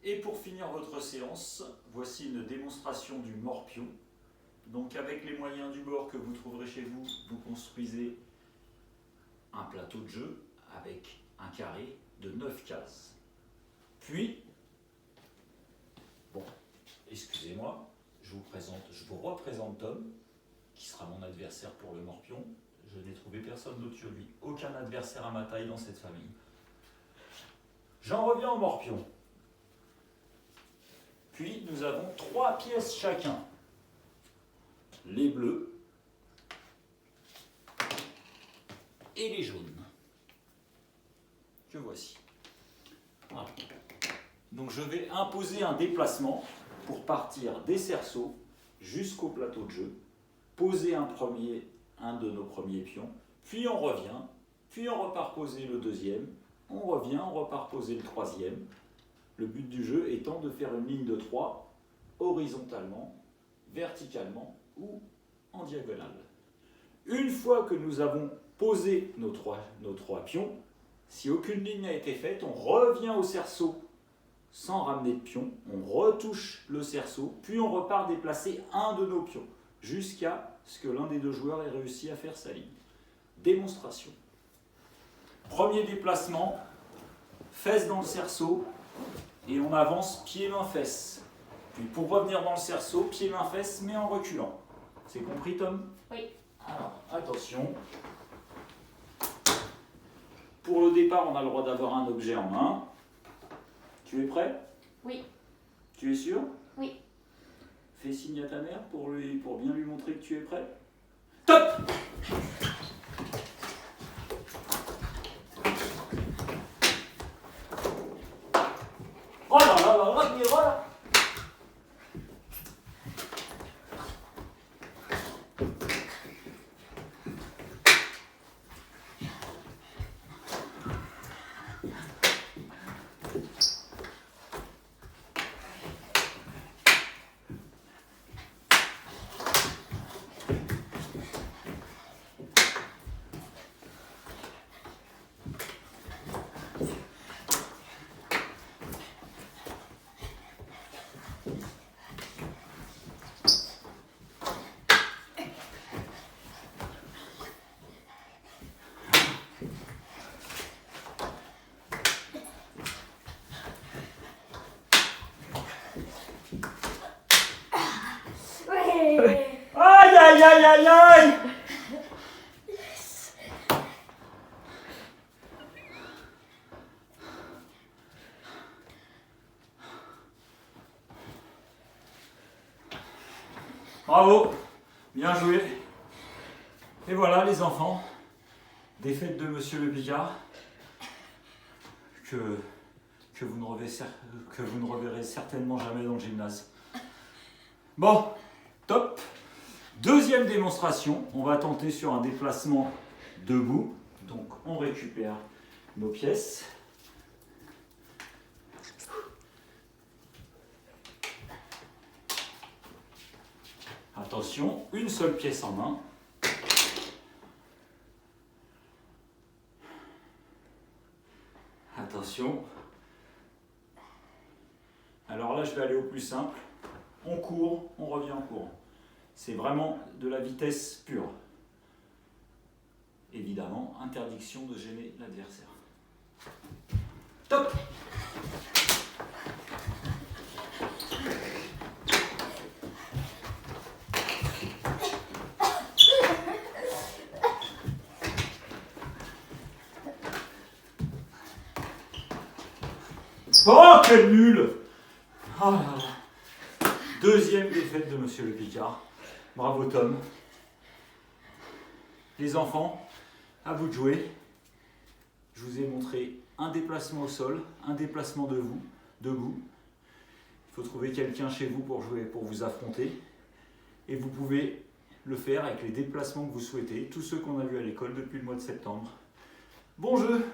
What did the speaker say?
Et pour finir votre séance, voici une démonstration du morpion. Donc avec les moyens du bord que vous trouverez chez vous, vous construisez un plateau de jeu avec un carré de 9 cases. Puis, bon, excusez-moi, je vous représente Tom, qui sera mon adversaire pour le morpion. Je n'ai trouvé personne d'autre que lui, aucun adversaire à ma taille dans cette famille. J'en reviens au morpion. Puis nous avons 3 pièces chacun. Les bleus et les jaunes. Que voici. Voilà. Donc je vais imposer un déplacement pour partir des cerceaux jusqu'au plateau de jeu, poser un de nos premiers pions, puis on revient, puis on repart poser le deuxième, on revient, on repart poser le troisième. Le but du jeu étant de faire une ligne de 3 horizontalement, verticalement ou en diagonale. Une fois que nous avons posé nos trois pions, si aucune ligne n'a été faite, on revient au cerceau sans ramener de pion, on retouche le cerceau, puis on repart déplacer un de nos pions, jusqu'à ce que l'un des deux joueurs ait réussi à faire sa ligne. Démonstration. Premier déplacement, fesses dans le cerceau, et on avance pied-main-fesse. Puis pour revenir dans le cerceau, pied-main-fesse, mais en reculant. C'est compris, Tom? Oui. Alors, attention. Pour le départ, on a le droit d'avoir un objet en main. Tu es prêt? Oui. Tu es sûr? Oui. Fais signe à ta mère pour bien lui montrer que tu es prêt. Top! Oh là là là là, mais voilà! Aïe aïe aïe aïe aïe! Bravo, bien joué. Et voilà les enfants, défaite de Monsieur Le Picard, que vous ne reverrez certainement jamais dans le gymnase. Bon, top. Deuxième démonstration, on va tenter sur un déplacement debout. Donc on récupère nos pièces. Attention, une seule pièce en main. Attention. Alors là, je vais aller au plus simple. On court, on revient en courant. C'est vraiment de la vitesse pure. Évidemment, interdiction de gêner l'adversaire. Top! Oh, quel nul! Oh là là. Deuxième défaite de Monsieur Le Picard. Bravo Tom. Les enfants, à vous de jouer. Je vous ai montré un déplacement au sol, un déplacement debout. Il faut trouver quelqu'un chez vous pour jouer, pour vous affronter. Et vous pouvez le faire avec les déplacements que vous souhaitez, tous ceux qu'on a vus à l'école depuis le mois de septembre. Bon jeu!